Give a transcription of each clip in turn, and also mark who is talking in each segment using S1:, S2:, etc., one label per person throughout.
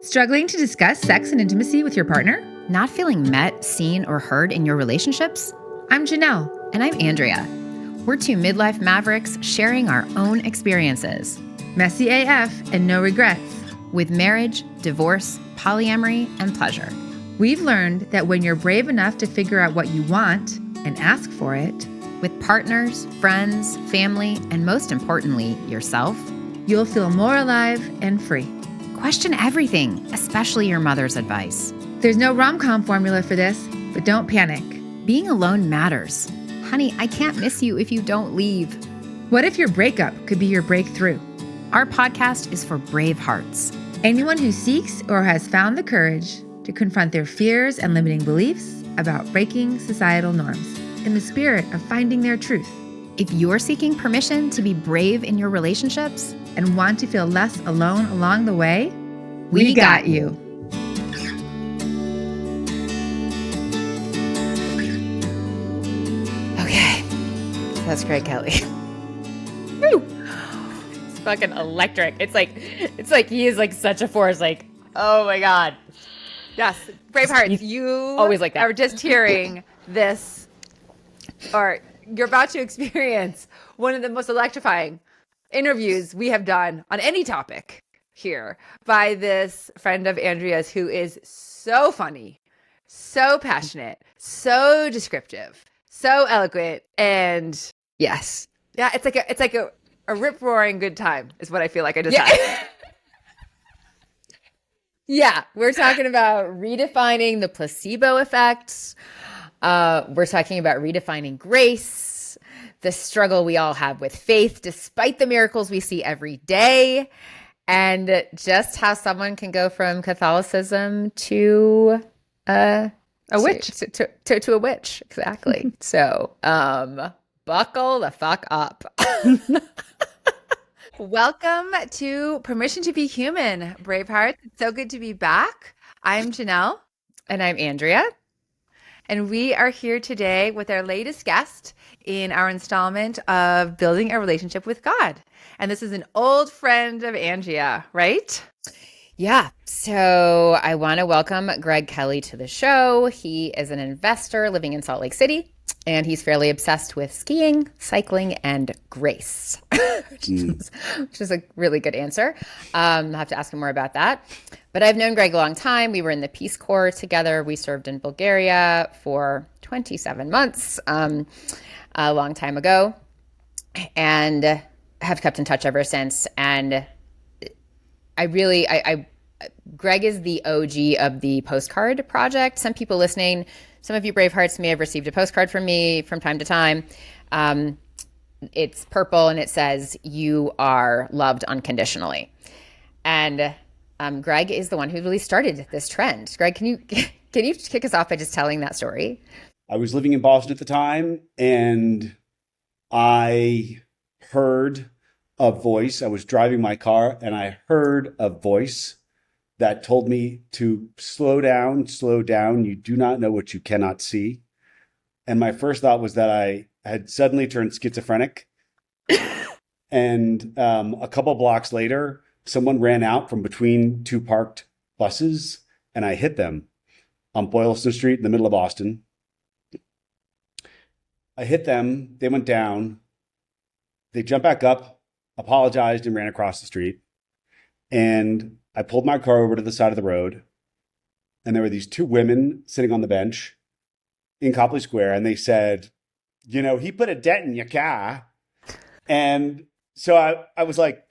S1: Struggling to discuss sex and intimacy with your partner?
S2: Not feeling met, seen, or heard in your relationships?
S1: I'm Janelle.
S2: And I'm Andrea. We're two midlife mavericks sharing our own experiences.
S1: Messy AF and no regrets.
S2: With marriage, divorce, polyamory, and pleasure.
S1: We've learned that when you're brave enough to figure out what you want and ask for it,
S2: with partners, friends, family, and most importantly, yourself,
S1: you'll feel more alive and free.
S2: Question everything, especially your mother's advice.
S1: There's no rom-com formula for this, but don't panic.
S2: Being alone matters. Honey, I can't miss you if you don't leave.
S1: What if your breakup could be your breakthrough?
S2: Our podcast is for brave hearts.
S1: Anyone who seeks or has found the courage to confront their fears and limiting beliefs about breaking societal norms in the spirit of finding their truth.
S2: If you're seeking permission to be brave in your relationships
S1: and want to feel less alone along the way, we got you.
S2: Okay, that's Greg Kelly. Woo! It's fucking electric. It's like he is like such a force. Like, oh my God.
S3: Yes, Bravehearts, you
S2: always like that.
S3: Are just hearing this, or you're about to experience one of the most electrifying interviews we have done on any topic here by this friend of Andrea's who is so funny, so passionate, so descriptive, so eloquent, and
S2: yes.
S3: Yeah, it's like a rip-roaring good time is what I feel like I just had.
S2: Yeah, we're talking about redefining the placebo effect. We're talking about redefining grace, the struggle we all have with faith, despite the miracles we see every day, and just how someone can go from Catholicism to
S3: a witch.
S2: To a witch, exactly. So, buckle the fuck up.
S3: Welcome to Permission to be Human, Braveheart. It's so good to be back. I'm Janelle.
S2: And I'm Andrea.
S3: And we are here today with our latest guest in our installment of Building a Relationship with God. And this is an old friend of Andrea, right?
S2: Yeah. So I want to welcome Greg Kelly to the show. He is an investor living in Salt Lake City, and he's fairly obsessed with skiing, cycling, and grace, which is a really good answer. I'll have to ask him more about that. But I've known Greg a long time. We were in the Peace Corps together. We served in Bulgaria for 27 months a long time ago, and have kept in touch ever since. And Greg is the OG of the postcard project. Some people listening, some of you Bravehearts may have received a postcard from me from time to time. It's purple and it says, "You are loved unconditionally." And Greg is the one who really started this trend. Greg, can you kick us off by just telling that story?
S4: I was living in Boston at the time, and I heard a voice. I was driving my car, and I heard a voice that told me to slow down, slow down. You do not know what you cannot see. And my first thought was that I had suddenly turned schizophrenic. And a couple blocks later, someone ran out from between two parked buses, and I hit them on Boylston Street in the middle of Boston. I hit them. They went down. They jumped back up, apologized, and ran across the street. And I pulled my car over to the side of the road, and there were these two women sitting on the bench in Copley Square, and they said, "You know, he put a dent in your car." And so I was like,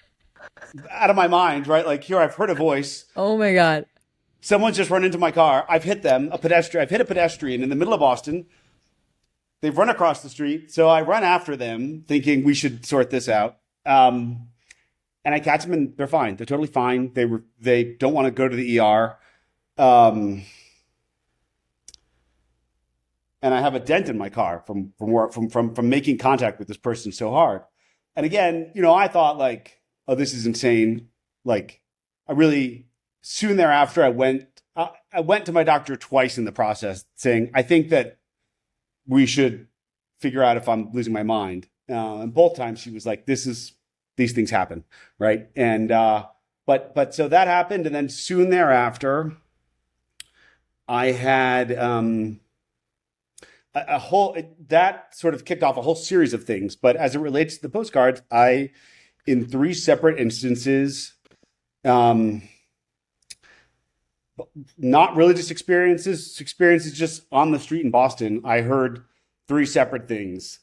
S4: out of my mind, right? Like, here, I've heard a voice.
S2: Oh my God.
S4: Someone's just run into my car. I've hit them, I've hit a pedestrian in the middle of Boston. They've run across the street. So I run after them thinking we should sort this out. And I catch them and they're fine. They're totally fine. They don't want to go to the ER. And I have a dent in my car from making contact with this person so hard. And again, you know, I thought like, oh, this is insane. Like, soon thereafter, I went to my doctor twice in the process saying, I think that we should figure out if I'm losing my mind. And both times she was like, these things happen, right? And but but so that happened. And then soon thereafter, I had a whole, that sort of kicked off a whole series of things. But as it relates to the postcards, in 3 separate instances, not religious experiences just on the street in Boston, I heard 3 separate things.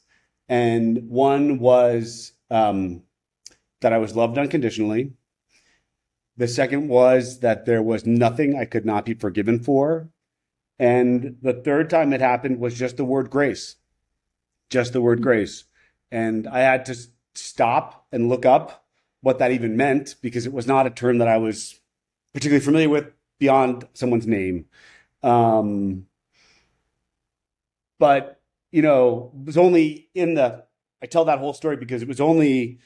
S4: And one was that I was loved unconditionally. The second was that there was nothing I could not be forgiven for. And the third time it happened was just the word grace. Just the word grace. And I had to stop and look up what that even meant, because it was not a term that I was particularly familiar with beyond someone's name. But, you know, it was only I tell that whole story because it was only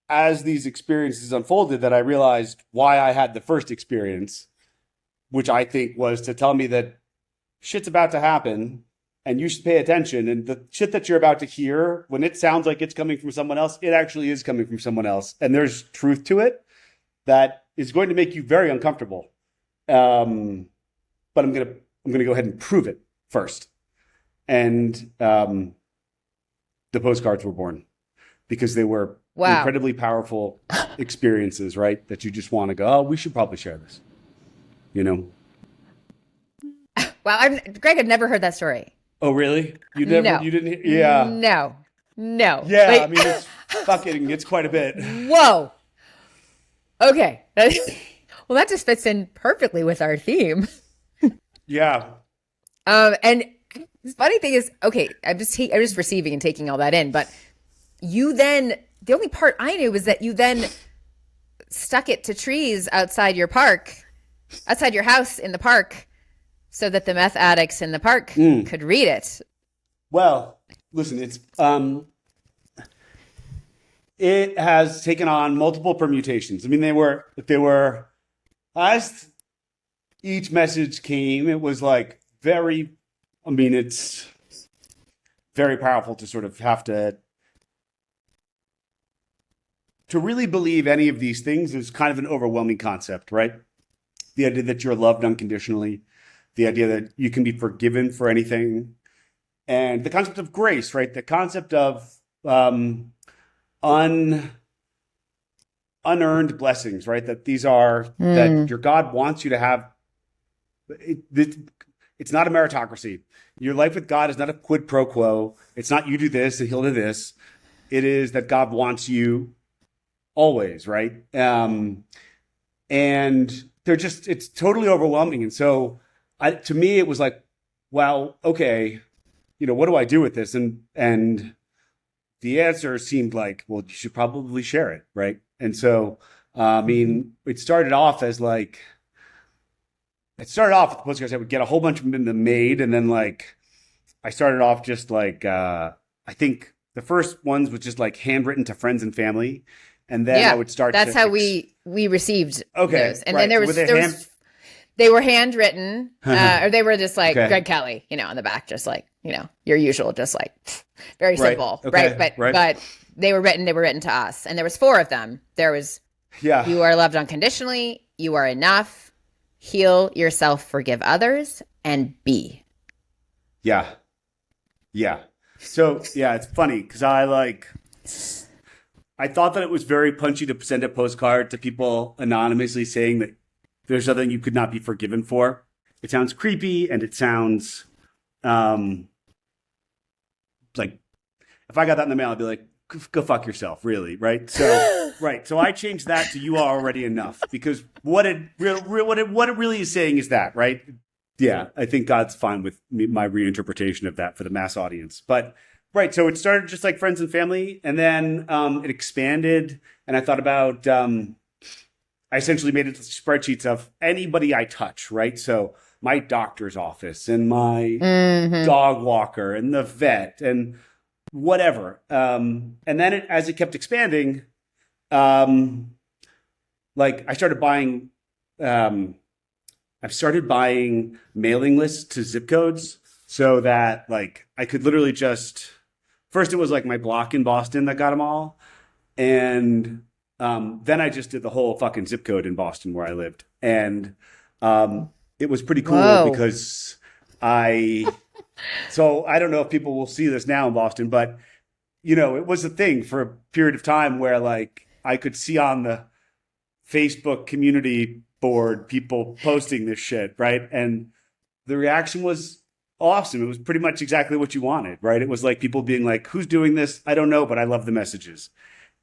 S4: as these experiences unfolded that I realized why I had the first experience, which I think was to tell me that shit's about to happen and you should pay attention. And the shit that you're about to hear, when it sounds like it's coming from someone else, it actually is coming from someone else. And there's truth to it that is going to make you very uncomfortable. But I'm gonna go ahead and prove it first. And the postcards were born because they were incredibly powerful experiences, right? That you just want to go, oh, we should probably share this, you know?
S2: Wow, Greg had never heard that story.
S4: Oh, really? You didn't? Yeah.
S2: No.
S4: Yeah,
S2: Like,
S4: I mean, it's quite a bit.
S2: Whoa. Okay. Well, that just fits in perfectly with our theme.
S4: Yeah.
S2: And the funny thing is, okay, I'm just receiving and taking all that in, but you then, the only part I knew was that you then stuck it to trees outside your house in the park, so that the meth addicts in the park could read it. Well,
S4: listen, it has taken on multiple permutations. I mean, they were as each message came, it was like it's very powerful to sort of have to really believe any of these things is kind of an overwhelming concept, right? The idea that you're loved unconditionally, the idea that you can be forgiven for anything, and the concept of grace, right? The concept of unearned blessings, right? That these are that your God wants you to have. It's not a meritocracy. Your life with God is not a quid pro quo. It's not you do this and he'll do this. It is that God wants you always, right? And it's totally overwhelming. And so to me, it was like, well, okay, you know, what do I do with this? And the answer seemed like, well, you should probably share it, right? And so, I mean, it started off with the postcards. I would get a whole bunch of them made, and then I started off just I think the first ones was just handwritten to friends and family, and then I would start.
S2: That's how we received those, and
S4: right.
S2: then they were handwritten, or they were just Greg Kelly, on the back, just your usual, just very simple, right? But they were written to us, and there was 4 of them. There was, you are loved unconditionally, you are enough, heal yourself, forgive others, and be.
S4: Yeah. So it's funny because I thought that it was very punchy to send a postcard to people anonymously saying that there's nothing you could not be forgiven for. It sounds creepy, and it sounds if I got that in the mail, I'd be like, go fuck yourself, really, right? So So I changed that to you are already enough, because what it really is saying is that, right? Yeah, I think God's fine with my reinterpretation of that for the mass audience. But so it started just like friends and family, and then it expanded, and I thought about I essentially made it spreadsheets of anybody I touch, right? So my doctor's office and my dog walker and the vet and whatever. And then as it kept expanding, I started buying mailing lists to zip codes so that I could literally just, first it was my block in Boston that got them all. And Then I just did the whole fucking zip code in Boston where I lived. And it was pretty cool
S2: Whoa.
S4: because so I don't know if people will see this now in Boston, but it was a thing for a period of time where like I could see on the Facebook community board people posting this shit, right? And the reaction was awesome. It was pretty much exactly what you wanted, right? It was like people being like, "Who's doing this? I don't know, but I love the messages."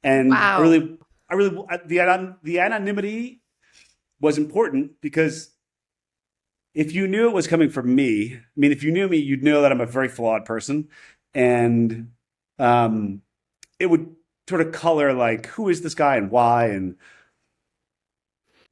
S4: And
S3: Wow.
S4: the anonymity was important because if you knew it was coming from me, I mean, if you knew me, you'd know that I'm a very flawed person, and it would sort of color like, who is this guy and why, and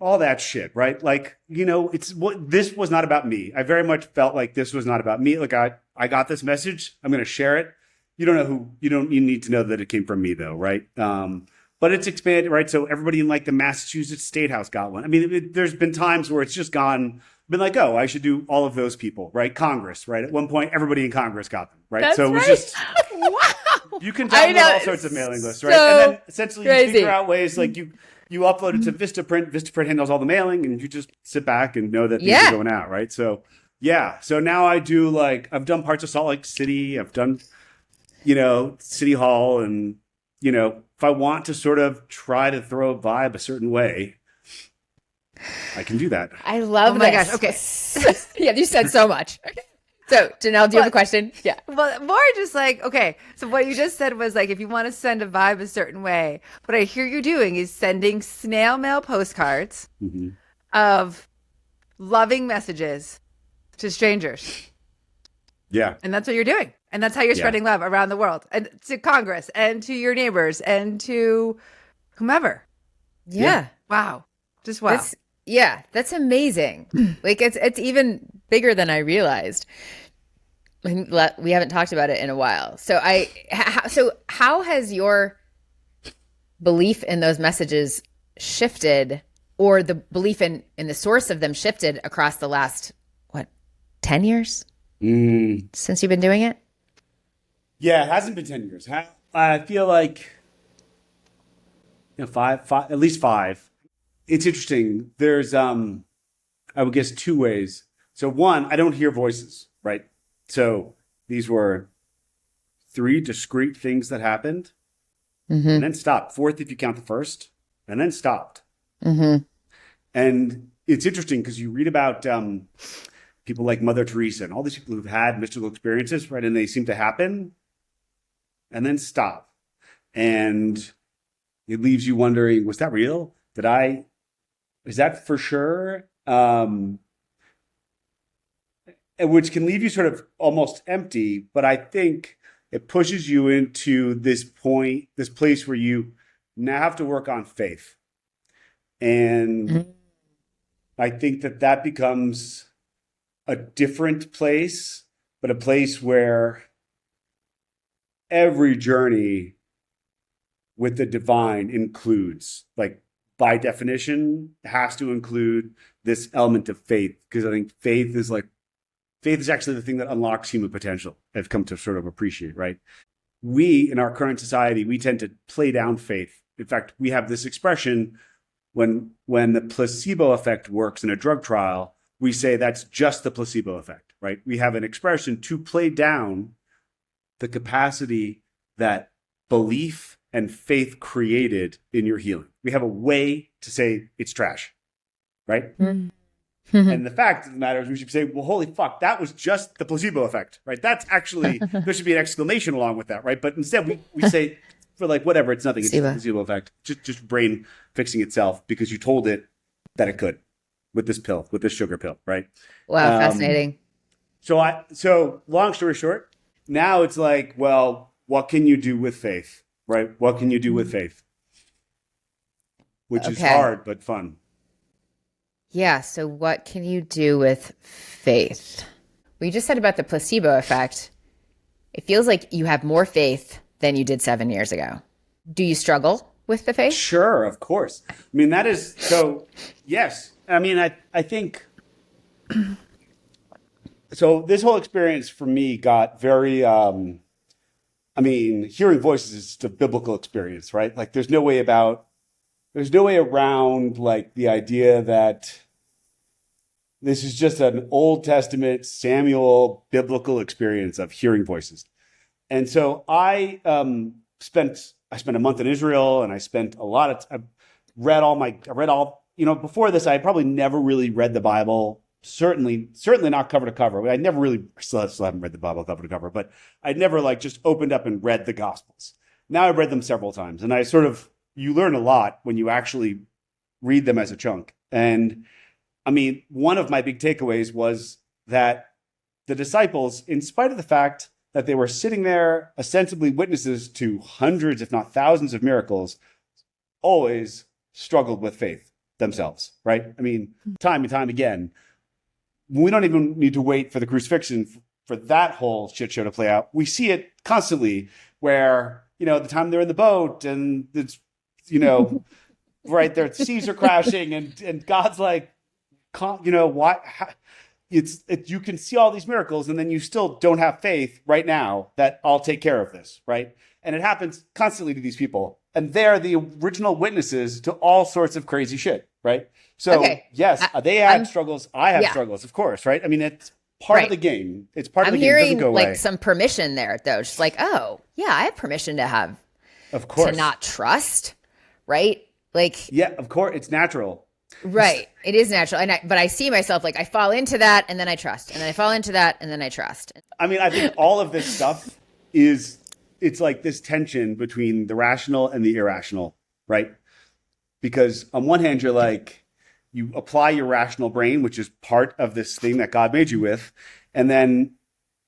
S4: all that shit, right? Like, this was not about me. I very much felt like this was not about me. Like I got this message. I'm going to share it. You don't know you need to know that it came from me though, right? But it's expanded, right? So everybody in like the Massachusetts State House got one. I mean, there's been times where it's just been like, oh, I should do all of those people, right? Congress, right? At one point, everybody in Congress got them, right?
S3: That's
S4: so it was
S3: right.
S4: just,
S3: Wow.
S4: you can
S3: I
S4: download
S3: know,
S4: all sorts of mailing lists, right?
S3: so
S4: And then essentially you
S3: crazy.
S4: figure out ways like you upload it to Vistaprint. Vistaprint handles all the mailing, and you just sit back and know that these
S2: Yeah.
S4: are going out, right? So yeah. So now I do like I've done parts of Salt Lake City. I've done, City Hall, and if I want to sort of try to throw a vibe a certain way, I can do that.
S2: I love
S3: Oh my
S2: this.
S3: gosh, okay.
S2: Yeah, you said so much. Okay. So, Janelle, do you have a question? Yeah.
S3: Well, more just like, okay, so what you just said was like, if you want to send a vibe a certain way, what I hear you doing is sending snail mail postcards
S4: Mm-hmm.
S3: of loving messages to strangers.
S4: Yeah.
S3: And that's what you're doing. And that's how you're
S4: Yeah.
S3: spreading love around the world and to Congress and to your neighbors and to whomever.
S2: Yeah.
S3: Wow. Just wow.
S2: That's amazing. Like it's even bigger than I realized. We haven't talked about it in a while. So how has your belief in those messages shifted, or the belief in the source of them shifted across the last 10 years since you've been doing it?
S4: Yeah, it hasn't been 10 years. I feel like five, at least 5. It's interesting. There's, I would guess 2 ways. So one, I don't hear voices, right? So these were 3 discrete things that happened and then stopped. 4th, if you count the first, and then stopped.
S2: Mm-hmm.
S4: And it's interesting because you read about people like Mother Teresa and all these people who've had mystical experiences, right? And they seem to happen and then stop. And it leaves you wondering, was that real? Is that for sure? Which can leave you sort of almost empty, but I think it pushes you into this place where you now have to work on faith. And I think that becomes a different place, but a place where every journey with the divine includes, like by definition, has to include this element of faith. Because I think faith is actually the thing that unlocks human potential. I've come to sort of appreciate, right? We, in our current society, we tend to play down faith. In fact, we have this expression when the placebo effect works in a drug trial, we say that's just the placebo effect, right? We have an expression to play down the capacity that belief and faith created in your healing. We have a way to say it's trash, right?
S2: Mm-hmm.
S4: And the fact of the matter is we should say, well, holy fuck, that was just the placebo effect, right? That's actually, there should be an exclamation along with that, right? But instead we say, for like, whatever, it's nothing, it's just a placebo effect. Just brain fixing itself because you told it that it could with this pill, with this sugar pill, right?
S2: Wow, fascinating.
S4: So long story short, now it's like, well, what can you do with faith, right? What can you do with faith? Which is hard, but fun.
S2: Yeah. So what can you do with faith? What you just said about the placebo effect, it feels like you have more faith than you did 7 years ago. Do you struggle with the faith?
S4: Sure, of course. I mean, that is so, yes. I mean, I think, so this whole experience for me got very, hearing voices is just a biblical experience, right? Like there's no way about there's no way around like the idea that this is just an Old Testament Samuel biblical experience of hearing voices. And so I spent a month in Israel, and I spent I read all, before this, I probably never really read the Bible. Certainly not cover to cover. I still haven't read the Bible cover to cover, but I'd never like just opened up and read the Gospels. Now I've read them several times, and you learn a lot when you actually read them as a chunk. And I mean, one of my big takeaways was that the disciples, in spite of the fact that they were sitting there ostensibly witnesses to hundreds, if not thousands of miracles, always struggled with faith themselves, right? I mean, time and time again. We don't even need to wait for the crucifixion for that whole shit show to play out. We see it constantly where, the time they're in the boat and it's, right there, seas are crashing and God's like, why? You can see all these miracles and then you still don't have faith right now that I'll take care of this, right? And it happens constantly to these people. And they're the original witnesses to all sorts of crazy shit, right? So, yes, they had struggles. I have struggles, of course, right? I mean, it's part of the game. It's part of the game. It doesn't go away.
S2: I'm hearing like some permission there, though. Just like, oh, yeah, I have permission to have,
S4: of course,
S2: to not trust, right? Like,
S4: yeah, of course, it's natural.
S2: Right. It is natural. But I see myself like I fall into that and then I trust. And then I fall into that and then I trust.
S4: I mean, I think all of this stuff it's like this tension between the rational and the irrational, right? Because on one hand, you're like, you apply your rational brain, which is part of this thing that God made you with. And then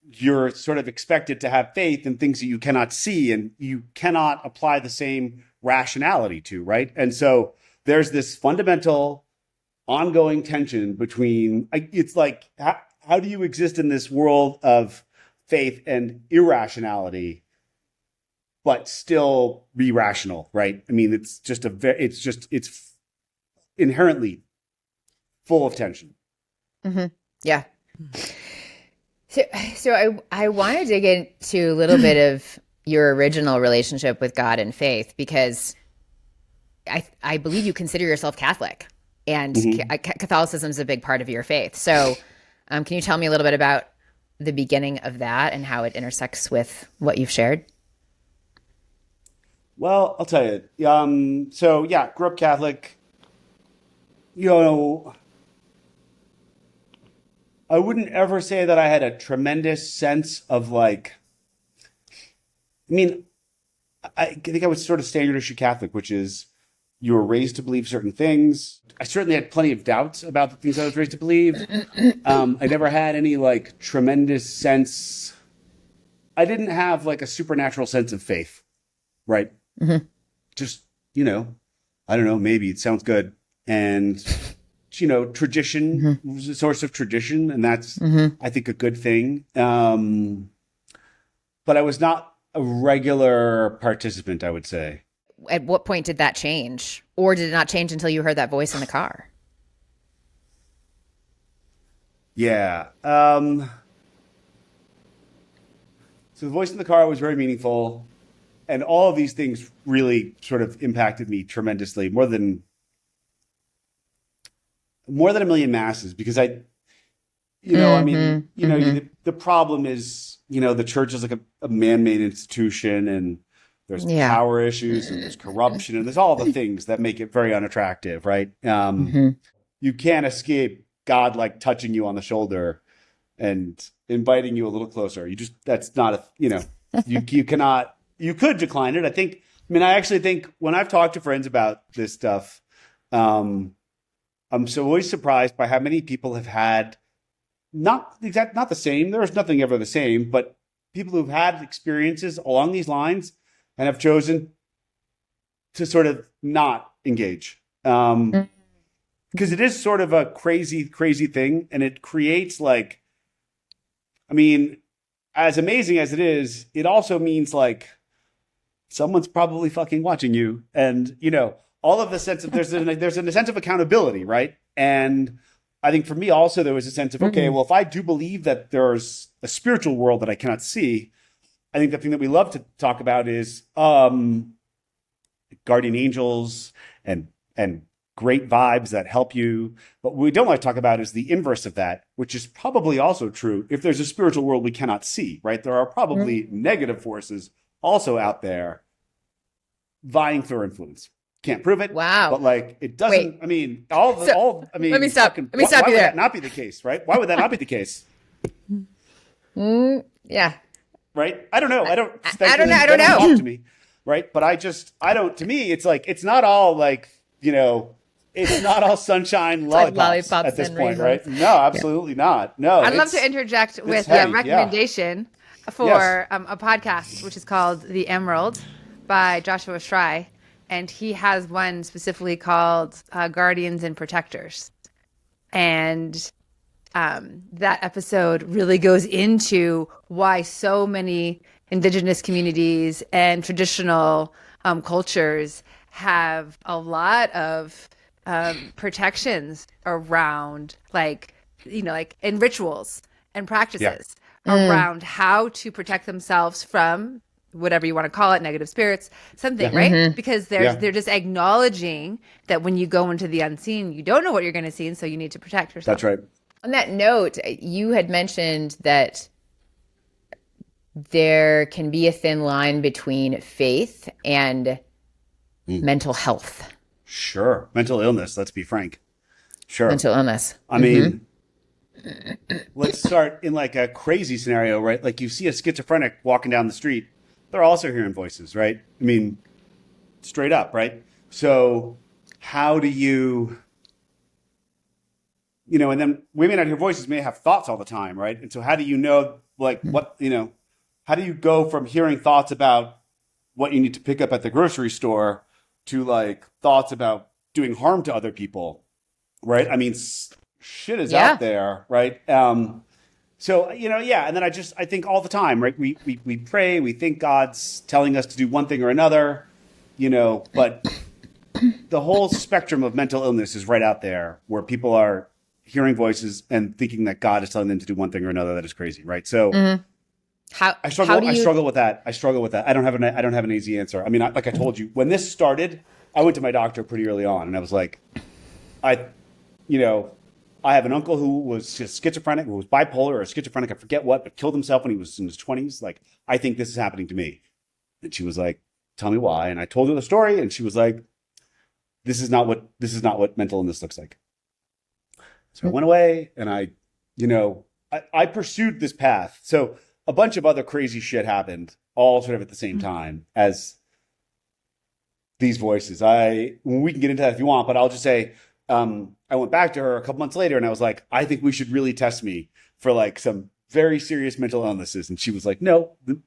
S4: you're sort of expected to have faith in things that you cannot see and you cannot apply the same rationality to, right? And so there's this fundamental ongoing tension between, it's like, how do you exist in this world of faith and irrationality, but still be rational, right? I mean, it's inherently full of tension.
S2: Mm-hmm. Yeah. So I want to dig into a little bit of your original relationship with God and faith, because I believe you consider yourself Catholic, and Catholicism is a big part of your faith. So can you tell me a little bit about the beginning of that and how it intersects with what you've shared?
S4: Well, I'll tell you. So yeah, grew up Catholic. I wouldn't ever say that I had a tremendous sense of like, I mean, I think I was sort of standard issue Catholic, which is you were raised to believe certain things. I certainly had plenty of doubts about the things I was raised to believe. I never had any like tremendous sense. I didn't have like a supernatural sense of faith, right? Mm-hmm. Just, I don't know, maybe it sounds good. And, tradition was a source of tradition. And that's, I think, a good thing. But I was not a regular participant, I would say.
S2: At what point did that change? Or did it not change until you heard that voice in the car?
S4: Yeah. So the voice in the car was very meaningful. And all of these things really sort of impacted me tremendously, more than a million masses, because the problem is, the church is like a man-made institution, and there's power issues and there's corruption and there's all the things that make it very unattractive, right? You can't escape God like touching you on the shoulder and inviting you a little closer. That's not you cannot. You could decline it. I actually think when I've talked to friends about this stuff, I'm so always surprised by how many people have had not the same. There's nothing ever the same, but people who've had experiences along these lines and have chosen to sort of not engage. Because it is sort of a crazy, crazy thing. And it creates like, as amazing as it is, it also means like, someone's probably fucking watching you. And, all of the sense of there's a sense of accountability, right? And I think for me also there was a sense of, okay, well, if I do believe that there's a spiritual world that I cannot see, I think the thing that we love to talk about is guardian angels and and great vibes that help you. But what we don't like to talk about is the inverse of that, which is probably also true if there's a spiritual world we cannot see, right? There are probably negative forces also out there vying for influence. Can't prove it.
S2: Wow.
S4: But like it doesn't,
S2: Wait.
S4: I mean, let me stop.
S2: Let me stop
S4: why
S2: you
S4: would
S2: there.
S4: that not be the case, right? Why would that not be the case?
S2: Yeah.
S4: Right? I don't know. I don't
S2: know.
S4: Talk to me. Right? But to me, it's like, it's not all like, it's not all sunshine lollipops at this
S2: and
S4: point,
S2: rainbows.
S4: right? No, absolutely not. No.
S3: I'd love to interject with
S4: heavy,
S3: a recommendation for a podcast, which is called The Emerald by Joshua Schry. And he has one specifically called Guardians and Protectors. And that episode really goes into why so many indigenous communities and traditional cultures have a lot of protections around in rituals and practices around how to protect themselves from whatever you want to call it, negative spirits, something, right? Because they're just acknowledging that when you go into the unseen, you don't know what you're going to see, and so you need to protect yourself.
S4: That's right.
S2: On that note, you had mentioned that there can be a thin line between faith and mental health.
S4: Sure. Mental illness, let's be frank. Sure.
S2: Mental illness.
S4: I mean, let's start in like a crazy scenario, right? Like you see a schizophrenic walking down the street, they're also hearing voices, right? I mean, straight up, right? So how do you, and then we may not hear voices, may have thoughts all the time, right? And so how do you know, like what, how do you go from hearing thoughts about what you need to pick up at the grocery store to like thoughts about doing harm to other people, right? I mean, shit is out there, right? So, and then I think all the time, right? We pray, we think God's telling us to do one thing or another, but the whole spectrum of mental illness is right out there where people are hearing voices and thinking that God is telling them to do one thing or another that is crazy, right? So I struggle with that. I don't have an easy answer. I mean, like I told you, when this started, I went to my doctor pretty early on and I was like, I have an uncle who was just schizophrenic, who was bipolar or schizophrenic, I forget what, but killed himself when he was in his 20s. Like, I think this is happening to me. And she was like, tell me why. And I told her the story and she was like, this is not what mental illness looks like. So I went away and I pursued this path. So a bunch of other crazy shit happened all sort of at the same time as these voices. We can get into that if you want, but I'll just say, I went back to her a couple months later and I was like, I think we should really test me for like some very serious mental illnesses. And she was like, no,
S2: you're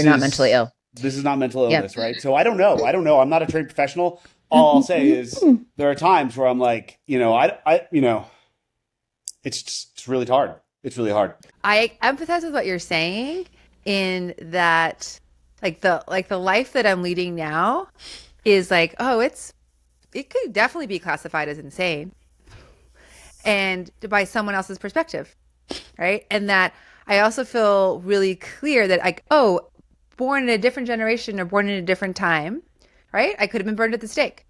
S2: not mentally ill.
S4: This is not mental illness, right? So I don't know. I'm not a trained professional. All I'll say is there are times where I'm like, it's really hard. It's really hard.
S3: I empathize with what you're saying in that like the life that I'm leading now is like, it could definitely be classified as insane and by someone else's perspective, right? And that I also feel really clear that born in a different generation or born in a different time, right? I could have been burned at the stake.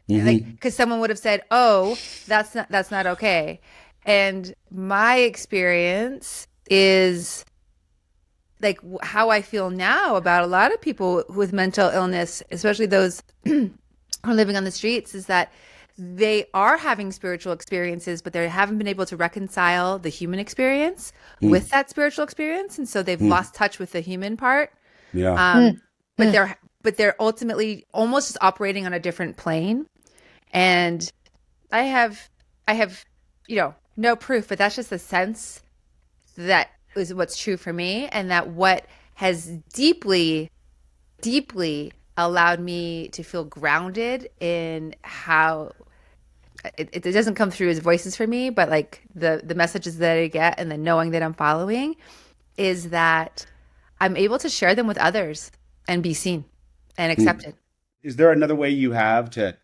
S3: Because someone would have said, that's not okay. And my experience is like how I feel now about a lot of people with mental illness, especially those who are living on the streets, is that they are having spiritual experiences, but they haven't been able to reconcile the human experience with that spiritual experience. And so they've lost touch with the human part.
S4: Yeah.
S3: But they're ultimately almost just operating on a different plane. And I have, no proof, but that's just a sense that is what's true for me. And that what has deeply, deeply allowed me to feel grounded in how it doesn't come through as voices for me, but like the messages that I get and the knowing that I'm following is that I'm able to share them with others and be seen and accepted.
S4: Is there another way you have to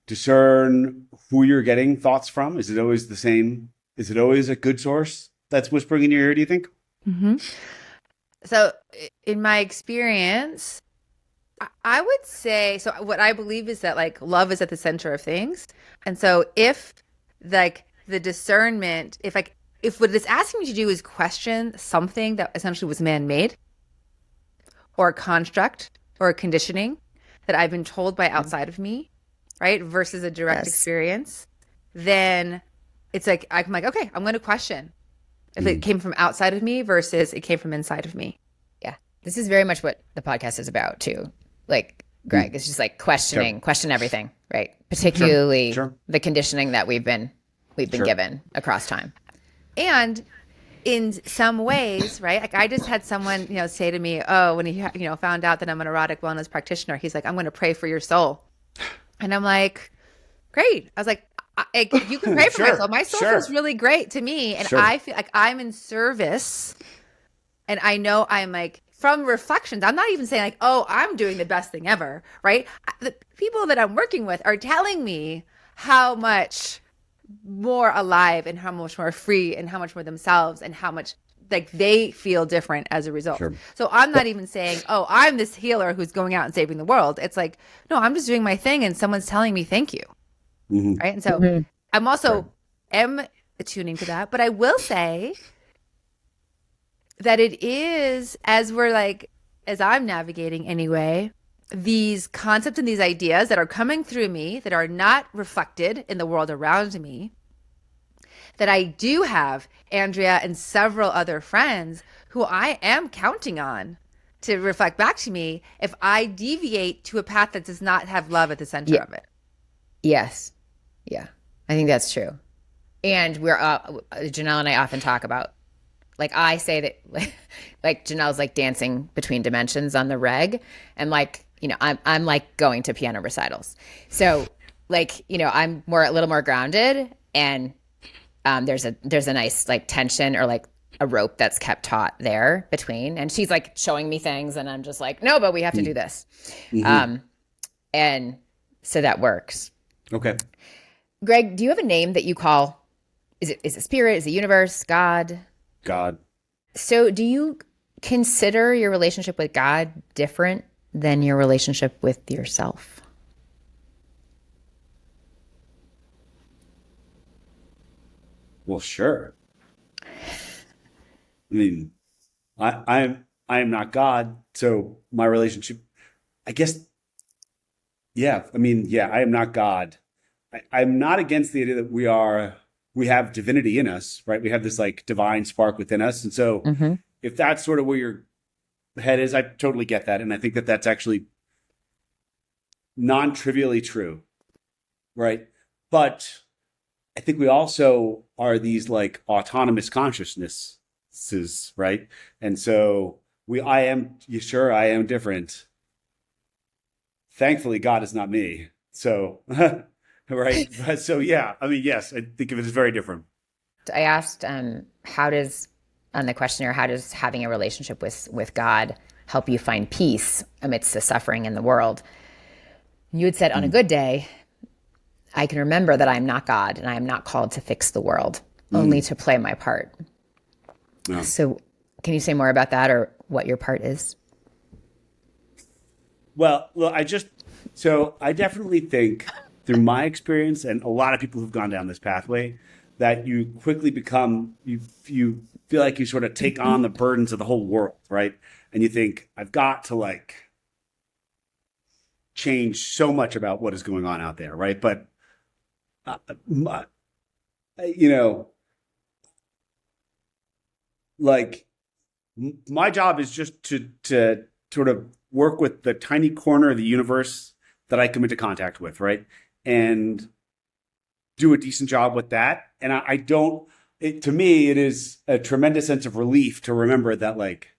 S4: discern who you're getting thoughts from? Is it always the same? Is it always a good source that's whispering in your ear, do you think?
S3: So in my experience, I would say, so what I believe is that like love is at the center of things. And so if like the discernment, if what it's asking me to do is question something that essentially was man-made or a construct or a conditioning that I've been told by outside of me, right? Versus a direct experience, then it's like, I'm like, okay, I'm going to question if it came from outside of me versus it came from inside of me.
S2: Yeah. This is very much what the podcast is about too. Like Greg, it's just like questioning, question everything, right? Particularly the conditioning that we've been given across time.
S3: And in some ways, right? Like I just had someone, say to me, oh, when he, found out that I'm an erotic wellness practitioner, he's like, I'm going to pray for your soul. And I'm like, great. I was like, you can pray for my soul. My soul feels really great to me. And I feel like I'm in service. And I know I'm like, from reflections, I'm not even saying like, oh, I'm doing the best thing ever, right? The people that I'm working with are telling me how much more alive and how much more free and how much more themselves and how much like they feel different as a result. So I'm not even saying, oh, I'm this healer who's going out and saving the world. It's like, no, I'm just doing my thing and someone's telling me thank you. Right. And so I'm also am attuning to that. But I will say that it is, as I'm navigating anyway, these concepts and these ideas that are coming through me that are not reflected in the world around me, that I do have Andrea and several other friends who I am counting on to reflect back to me if I deviate to a path that does not have love at the center of it.
S2: Yes. Yeah. I think that's true. And we're, Janelle and I often talk about, like I say that like Janelle's like dancing between dimensions on the reg. And like, I'm like going to piano recitals. So like, I'm a little more grounded and there's a nice like tension or like a rope that's kept taut there between. And she's like showing me things and I'm just like, no, but we have to do this. And so that works.
S4: Okay.
S2: Greg, do you have a name that you call, is it spirit? Is it universe? God?
S4: God.
S2: So do you consider your relationship with God different than your relationship with yourself?
S4: Well, sure. I mean, I am not God, so my relationship, I guess, yeah. I mean, yeah, I am not God. I'm not against the idea that we have divinity in us, right? We have this like divine spark within us. And so if that's sort of where your head is, I totally get that. And I think that that's actually non-trivially true, right? But I think we also are these like autonomous consciousnesses, right? And so I am different. Thankfully, God is not me. So, right. So, yeah, I mean, yes, I think of it as very different.
S2: I asked, how does having a relationship with God help you find peace amidst the suffering in the world? You had said on a good day, I can remember that I am not God and I am not called to fix the world, only to play my part. Yeah. So can you say more about that or what your part is? Well, look, I
S4: definitely think through my experience and a lot of people who've gone down this pathway that you quickly become, you feel like you sort of take on the burdens of the whole world, right? And you think, I've got to like change so much about what is going on out there, right? But, like my job is just to sort of work with the tiny corner of the universe that I come into contact with, right? And do a decent job with that. And to me, it is a tremendous sense of relief to remember that like,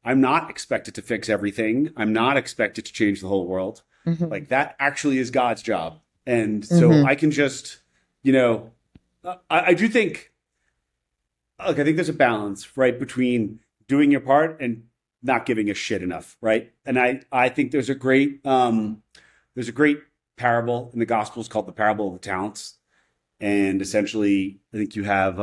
S4: I'm not expected to fix everything. I'm not expected to change the whole world. Like that actually is God's job. And so I can just, I do think, look, I think there's a balance, right, between doing your part and not giving a shit enough, right? And I think there's a great parable in the Gospels called the parable of the talents. And essentially, I think you have,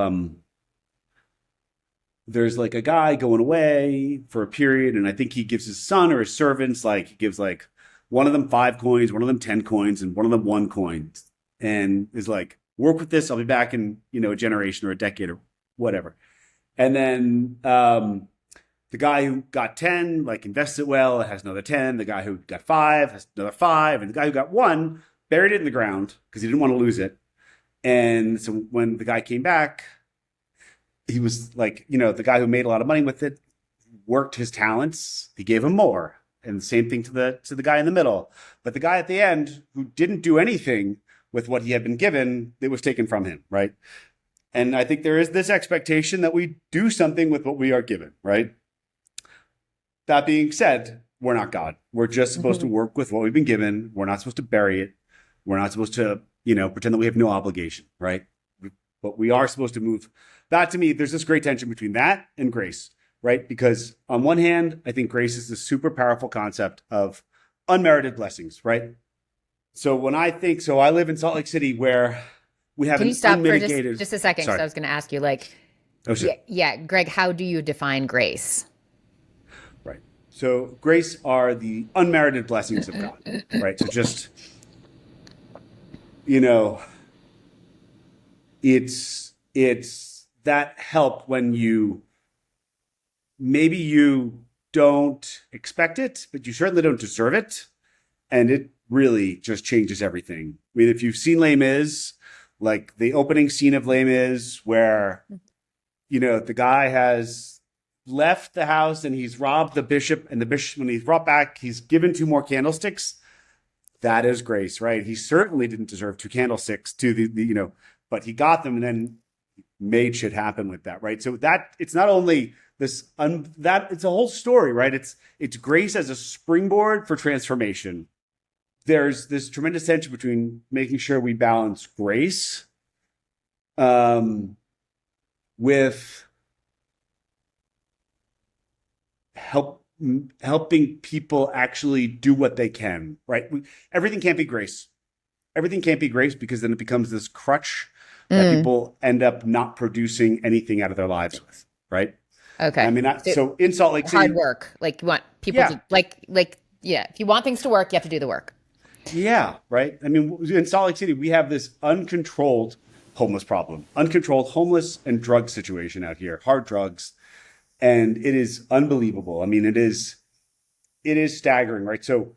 S4: there's like a guy going away for a period, and I think he gives his son or his servants, like he gives like one of them 5 coins, one of them 10 coins, and one of them 1 coin, and is like, work with this. I'll be back in, a generation or a decade or whatever. And then the guy who got 10, like, invests it well, has another 10. The guy who got 5 has another 5. And the guy who got 1 buried it in the ground because he didn't want to lose it. And so when the guy came back, he was like, the guy who made a lot of money with it worked his talents. He gave him more. And the same thing to the guy in the middle. But the guy at the end who didn't do anything with what he had been given, it was taken from him, right? And I think there is this expectation that we do something with what we are given, right? That being said, we're not God. We're just supposed to work with what we've been given. We're not supposed to bury it. We're not supposed to, pretend that we have no obligation, right? But we are supposed to move. That, to me, there's this great tension between that and grace, right? Because on one hand, I think grace is this super powerful concept of unmerited blessings, right? So when I live in Salt Lake City where we have
S2: Can you stop for
S4: unmitigated...
S2: just a second? Because I was going to ask you,
S4: oh, sure.
S2: yeah, Greg, how do you define grace?
S4: Right. So grace are the unmerited blessings of God, right? So just, it's that help when maybe you don't expect it, but you certainly don't deserve it. And it really just changes everything. I mean, if you've seen Les Mis, like the opening scene of Les Mis where, the guy has left the house and he's robbed the bishop, and the bishop, when he's brought back, he's given 2 more candlesticks. That is grace, right? He certainly didn't deserve 2 candlesticks to but he got them and then made shit happen with that, right? So that it's not only this, that it's a whole story, right? It's grace as a springboard for transformation. There's this tremendous tension between making sure we balance grace with helping people actually do what they can, right? Everything can't be grace. Everything can't be grace because then it becomes this crutch that people end up not producing anything out of their lives with, right?
S2: Okay.
S4: I mean, so in Salt Lake City,
S2: hard work. Like, you want people to if you want things to work, you have to do the work.
S4: Yeah, right. I mean, in Salt Lake City, we have this uncontrolled homeless problem, uncontrolled homeless and drug situation out here, hard drugs. And it is unbelievable. I mean, it is staggering, right? So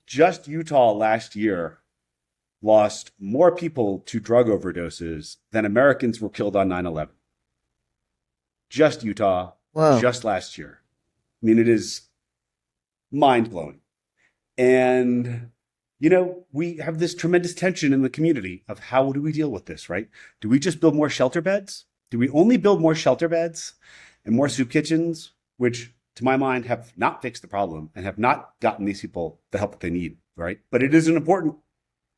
S4: just Utah last year lost more people to drug overdoses than Americans were killed on 9/11. Just Utah, just last year. I mean, it is mind-blowing. And, we have this tremendous tension in the community of how do we deal with this, right? Do we just build more shelter beds? Do we only build more shelter beds and more soup kitchens, which to my mind have not fixed the problem and have not gotten these people the help that they need, right? But it is an important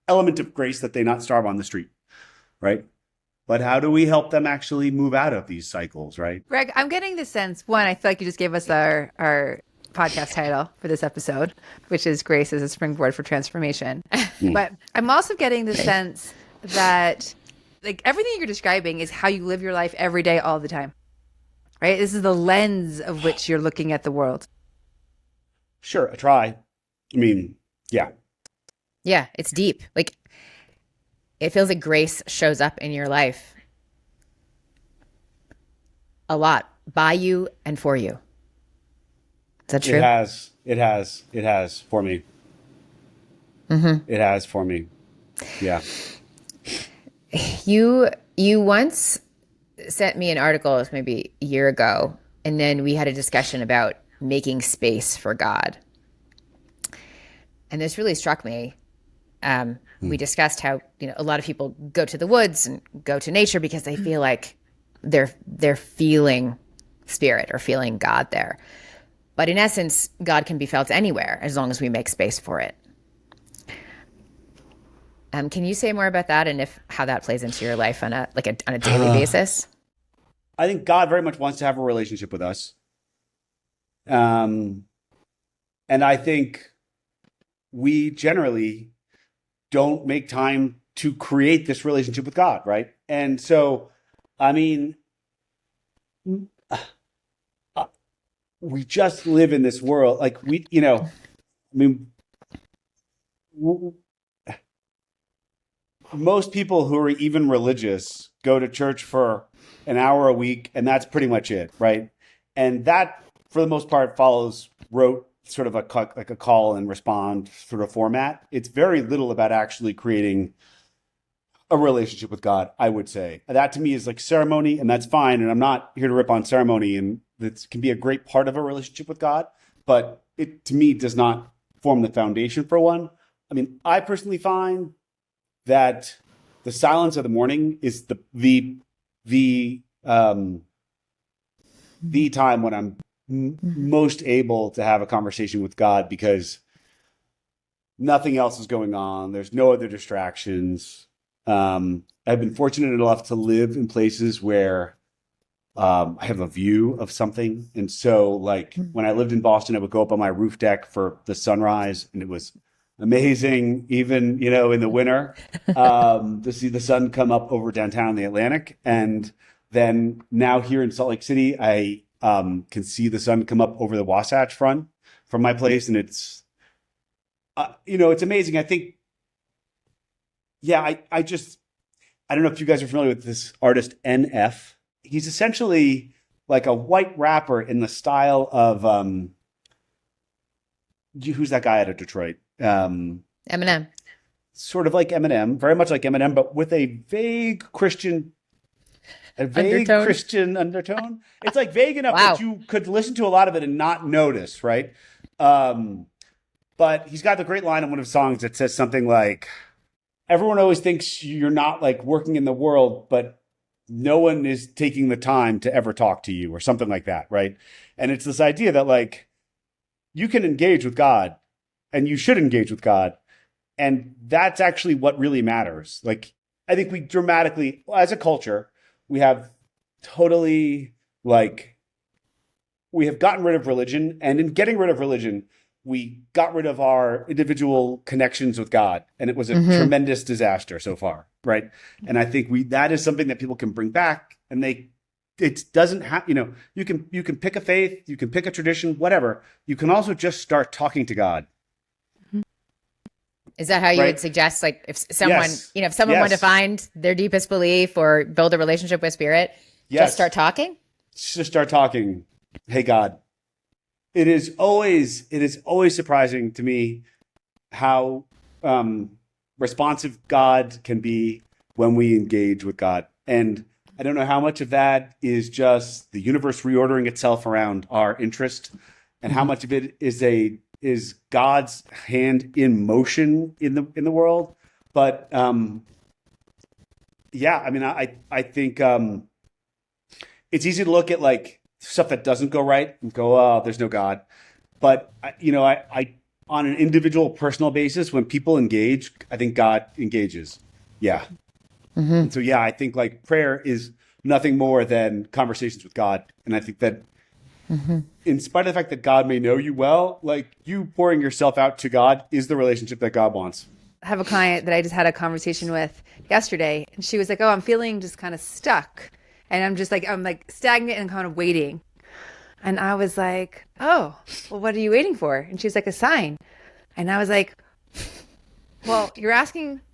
S4: element of grace that they not starve on the street, right? But how do we help them actually move out of these cycles, right?
S3: Greg, I'm getting the sense, one, I feel like you just gave us our podcast title for this episode, which is Grace as a Springboard for Transformation. But I'm also getting the sense that like everything you're describing is how you live your life every day, all the time, right? This is the lens of which you're looking at the world.
S4: Sure, I try. I mean, yeah.
S2: Yeah, it's deep. Like, it feels like grace shows up in your life a lot, by you and for you. Is that true?
S4: It has for me. Mm-hmm. It has for me. Yeah.
S2: You once sent me an article, it was maybe a year ago, and then we had a discussion about making space for God. And this really struck me. We discussed how, a lot of people go to the woods and go to nature because they feel like they're feeling spirit or feeling God there. But in essence, God can be felt anywhere as long as we make space for it. Can you say more about that and how that plays into your life on a daily basis?
S4: I think God very much wants to have a relationship with us. And I think we generally don't make time to create this relationship with God, right? And so, I mean, we just live in this world. Like most people who are even religious go to church for an hour a week, and that's pretty much it, right? And that, for the most part, follows rote sort of like a call and respond sort of format. It's very little about actually creating a relationship with God, I would say. That to me is like ceremony, and that's fine. And I'm not here to rip on ceremony, and it can be a great part of a relationship with God, but it to me does not form the foundation for one. I mean, I personally find that the silence of the morning is the time when I'm most able to have a conversation with God, because nothing else is going on. There's no other distractions. I've been fortunate enough to live in places where I have a view of something. And so like when I lived in Boston, I would go up on my roof deck for the sunrise, and it was amazing, even, in the winter, to see the sun come up over downtown in the Atlantic. And then now here in Salt Lake City, I can see the sun come up over the Wasatch Front from my place. And it's, it's amazing. I think, I don't know if you guys are familiar with this artist, NF. He's essentially like a white rapper in the style of, who's that guy out of Detroit?
S2: Eminem.
S4: Sort of like Eminem, very much like Eminem, but with a vague Christian undertone. It's like vague enough that you could listen to a lot of it and not notice, right? But he's got the great line in one of his songs that says something like, everyone always thinks you're not like working in the world, but no one is taking the time to ever talk to you, or something like that, right? And it's this idea that like you can engage with God, and you should engage with God, and that's actually what really matters. Like, I think we dramatically, as a culture, we have totally we have gotten rid of religion, and in getting rid of religion, we got rid of our individual connections with God, and it was a tremendous disaster so far, right? And I think that is something that people can bring back, and it doesn't have, you can pick a faith, you can pick a tradition, whatever. You can also just start talking to God.
S2: Is that how you would suggest, like, if someone, if someone wanted to find their deepest belief or build a relationship with spirit, just start talking?
S4: Just start talking. Hey, God. It is always surprising to me how responsive God can be when we engage with God. And I don't know how much of that is just the universe reordering itself around our interest, and how much of it is God's hand in motion in the world. But I mean, I think it's easy to look at like stuff that doesn't go right and go, oh, there's no God. But I on an individual personal basis, when people engage, I think God engages. Yeah. And so, I think like prayer is nothing more than conversations with God. And I think that in spite of the fact that God may know you well, like you pouring yourself out to God is the relationship that God wants.
S3: I have a client that I just had a conversation with yesterday, and she was like, oh, I'm feeling just kind of stuck. And I'm stagnant and kind of waiting. And I was like, oh, well, what are you waiting for? And she was like, a sign. And I was like, well, you're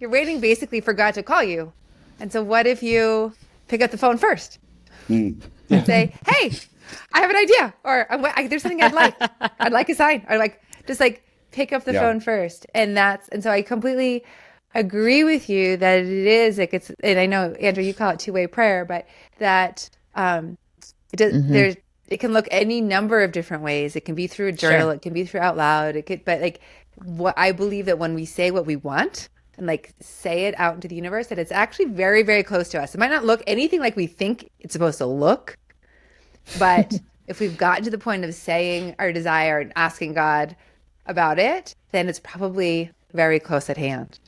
S3: waiting basically for God to call you. And so what if you pick up the phone first and say, hey, I have an idea, or there's something I'd like. I'd like a sign, or just pick up the phone first. And so I completely agree with you that it is like and I know, Andrea, you call it two-way prayer, but that it can look any number of different ways. It can be through a journal, it can be through out loud. But what I believe that when we say what we want and say it out into the universe, that it's actually very, very close to us. It might not look anything like we think it's supposed to look, but if we've gotten to the point of saying our desire and asking God about it, then it's probably very close at hand.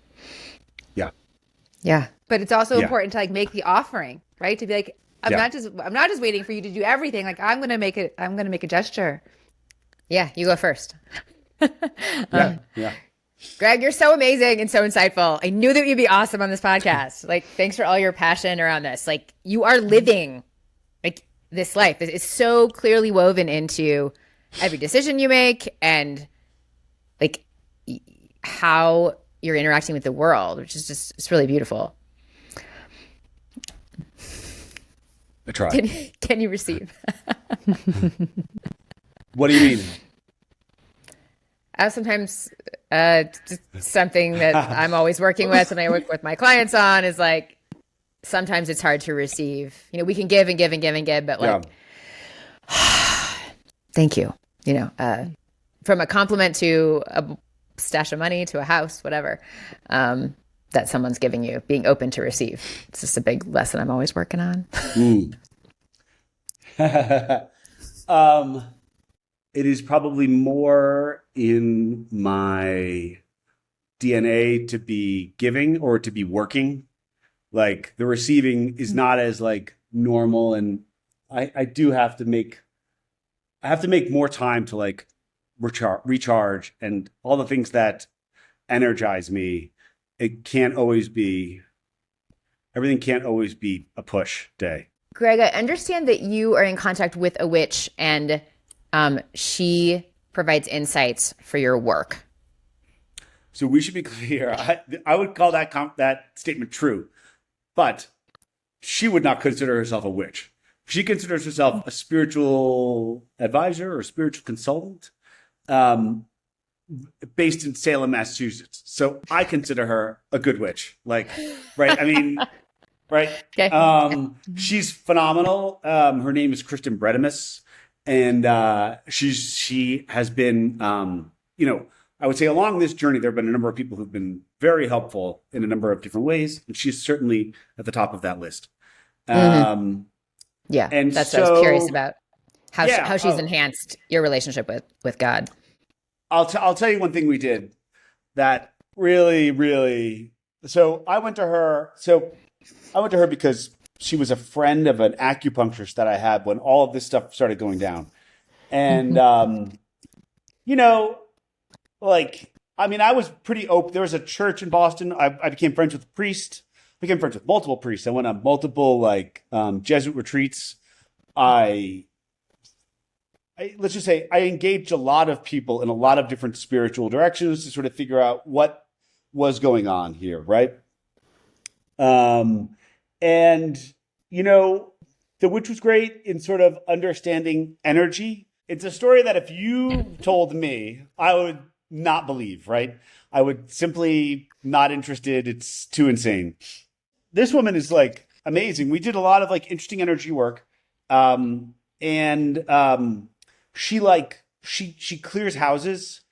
S4: Yeah.
S3: But it's also important to make the offering, right? To be like, I'm not just waiting for you to do everything. I'm going to make a gesture.
S2: Yeah, you go first.
S4: Yeah.
S2: Greg, you're so amazing and so insightful. I knew that you'd be awesome on this podcast. Thanks for all your passion around this. You are living this life. It's so clearly woven into every decision you make, and how you're interacting with the world, which is just, it's really beautiful.
S4: I try.
S2: Can you receive?
S4: What do you mean?
S2: Sometimes just something that I'm always working with and I work with my clients on is like, sometimes it's hard to receive. You know, we can give and give and give and give, but like, thank you. You know, from a compliment to a stash of money to a house, whatever, that someone's giving you, being open to receive. It's just a big lesson I'm always working on.
S4: It is probably more in my DNA to be giving or to be working. Like the receiving is not as like normal, and I do have to make more time to like recharge and all the things that energize me. Everything can't always be a push day.
S2: Greg, I understand that you are in contact with a witch and she provides insights for your work.
S4: So we should be clear. I would call that statement true, but she would not consider herself a witch. She considers herself a spiritual advisor or spiritual consultant, based in Salem, Massachusetts. So I consider her a good witch. Like, right? I mean, right?
S2: Okay.
S4: She's phenomenal. Her name is Kristin Bredimus, and she has been, you know, I would say along this journey, there have been a number of people who've been very helpful in a number of different ways, and she's certainly at the top of that list.
S2: Yeah,
S4: and
S2: that's
S4: so,
S2: what I was curious about. How she's
S4: oh,
S2: enhanced your relationship with God.
S4: I'll tell you one thing we did that really, really. So I went to her because she was a friend of an acupuncturist that I had when all of this stuff started going down, and you know, like, I mean, I was pretty open. There was a church in Boston. I became friends with a priest. Became friends with multiple priests. I went on multiple like Jesuit retreats. Let's just say I engaged a lot of people in a lot of different spiritual directions to sort of figure out what was going on here, right? And you know, the witch was great in sort of understanding energy. It's a story that if you told me, I would not believe, right? I would simply not interested. It's too insane. This woman is like amazing. We did a lot of like interesting energy work. She clears houses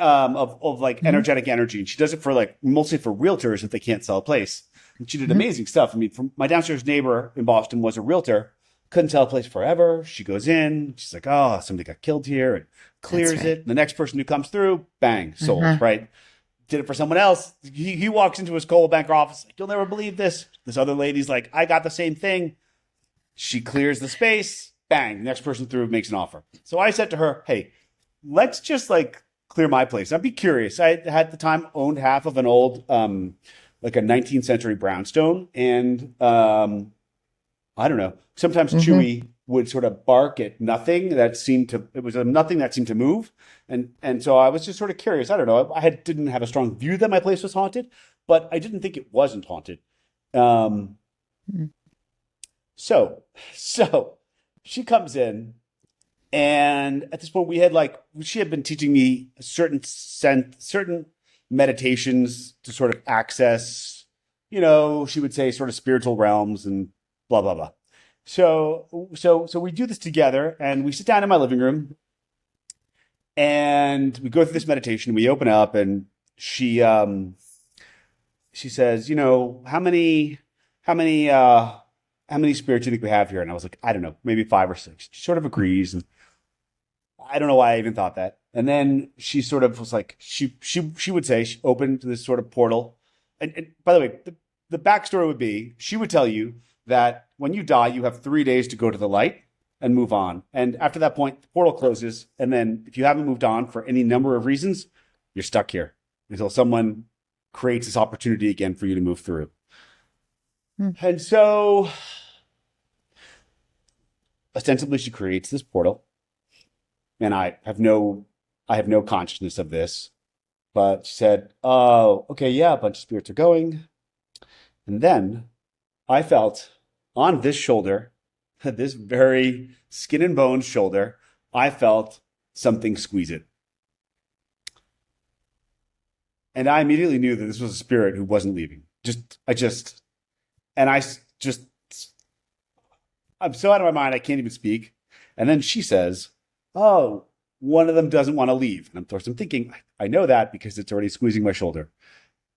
S4: of like energetic energy, and she does it for like mostly for realtors if they can't sell a place. And she did amazing stuff. I mean, from my downstairs neighbor in Boston was a realtor, couldn't sell a place forever. She goes in, she's like, oh, somebody got killed here, and clears it. The next person who comes through, bang, sold, right? Did it for someone else. He walks into his Coldwell Banker office, like, you'll never believe this. This other lady's like, I got the same thing. She clears the space, bang, next person through makes an offer. So I said to her, hey, let's just like clear my place. I'd be curious. I had at the time owned half of an old, like a 19th century brownstone. And I don't know, sometimes Chewy would sort of bark at nothing that seemed to move. And so I was just sort of curious. I don't know. Didn't have a strong view that my place was haunted, but I didn't think it wasn't haunted. So she comes in, and at this point she had been teaching me certain meditations to sort of access, you know, she would say sort of spiritual realms and blah, blah, blah. So we do this together, and we sit down in my living room, and we go through this meditation. We open up, and she says, you know, how many spirits do you think we have here? And I was like, I don't know, maybe 5 or 6. She sort of agrees, and I don't know why I even thought that. And then she sort of was like, she would say she opened this sort of portal. And by the way, the backstory would be, she would tell you that when you die, you have 3 days to go to the light and move on. And after that point, the portal closes. And then if you haven't moved on for any number of reasons, you're stuck here until someone creates this opportunity again for you to move through. And so ostensibly she creates this portal, and I have no consciousness of this. But she said, oh, okay, yeah, a bunch of spirits are going. And then I felt on this shoulder, this very skin and bones shoulder, I felt something squeeze it. And I immediately knew that this was a spirit who wasn't leaving. I'm so out of my mind, I can't even speak. And then she says, oh, one of them doesn't want to leave. And of course, I'm thinking, I know that because it's already squeezing my shoulder.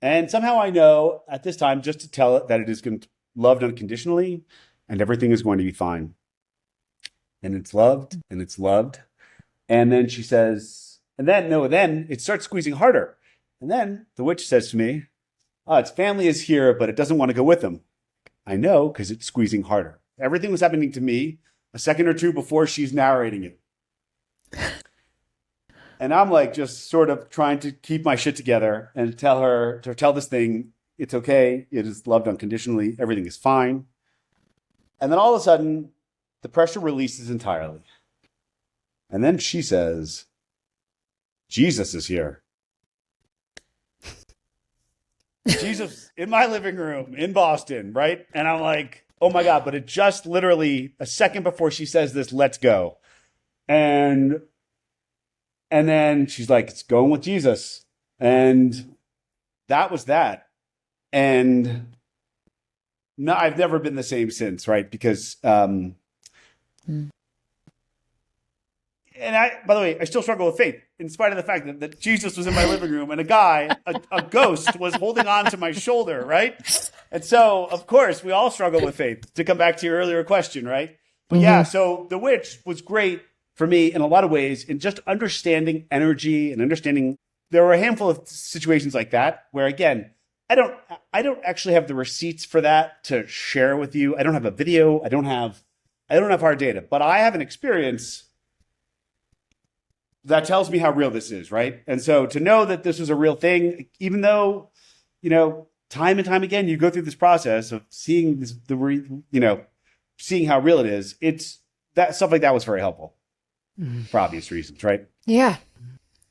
S4: And somehow I know at this time just to tell it that it is loved unconditionally and everything is going to be fine. And it's loved and it's loved. And then she says, then it starts squeezing harder. And then the witch says to me, its family is here, but it doesn't want to go with them. I know because it's squeezing harder. Everything was happening to me a second or two before she's narrating it. And I'm like just sort of trying to keep my shit together and tell this thing, it's okay. It is loved unconditionally. Everything is fine. And then all of a sudden, the pressure releases entirely. And then she says, Jesus is here. Jesus in my living room in Boston, right? And I'm like, oh my God, but it just literally a second before she says this, let's go. And then she's like, it's going with Jesus. And that was that. And no, I've never been the same since, right? Because, and by the way, I still struggle with faith in spite of the fact that Jesus was in my living room and a ghost was holding on to my shoulder, right? And so, of course, we all struggle with faith, to come back to your earlier question, right? But yeah, so the witch was great for me in a lot of ways in just understanding energy and understanding. There were a handful of situations like that where, again, I don't actually have the receipts for that to share with you. I don't have a video. I don't have hard data, but I have an experience that tells me how real this is, right? And so to know that this was a real thing, even though, time and time again, you go through this process of seeing seeing how real it is, it's that stuff like that was very helpful for obvious reasons, right?
S2: Yeah.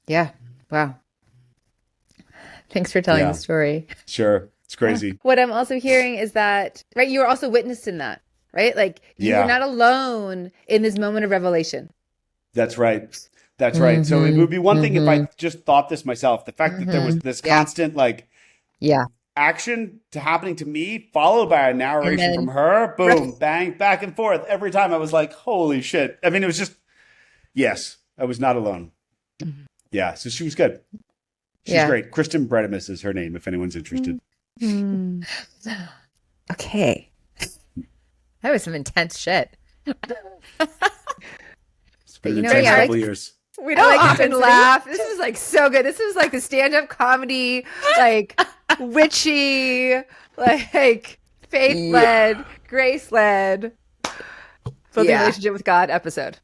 S2: Yeah. Wow. Thanks for telling the story.
S4: Sure. It's crazy.
S3: What I'm also hearing is that, right, you were also witnessed in that, right? Like you're not alone in this moment of revelation.
S4: That's right. That's right. So it would be one thing if I just thought this myself. The fact that there was this constant action to happening to me, followed by a narration from her, boom, bang, back and forth. Every time I was like, holy shit. I mean, it was just, yes, I was not alone. Yeah, so she was good. She's great. Kristin Bredimus is her name, if anyone's interested.
S2: Okay. That was some intense shit.
S4: It's been an intense couple years.
S3: We don't often laugh. This is like so good. This is like the stand-up comedy, like witchy, like faith-led, grace-led, building a relationship with God episode.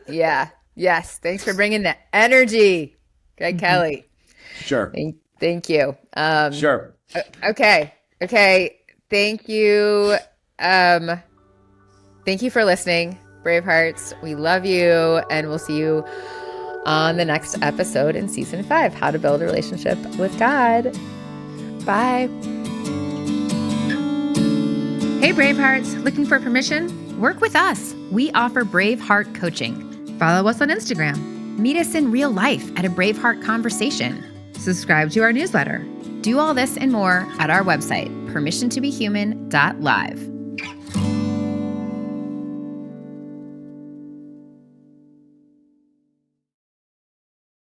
S2: Yeah. Yes. Thanks for bringing the energy, Greg Kelly.
S4: Sure.
S2: Thank you.
S4: Sure.
S2: Okay. Thank you. Thank you for listening, Bravehearts. We love you, and we'll see you on the next episode in season 5, How to Build a Relationship with God. Bye.
S1: Hey, Bravehearts, looking for permission? Work with us. We offer Braveheart coaching. Follow us on Instagram.
S5: Meet us in real life at a Braveheart conversation.
S1: Subscribe to our newsletter.
S5: Do all this and more at our website, permissiontobehuman.live.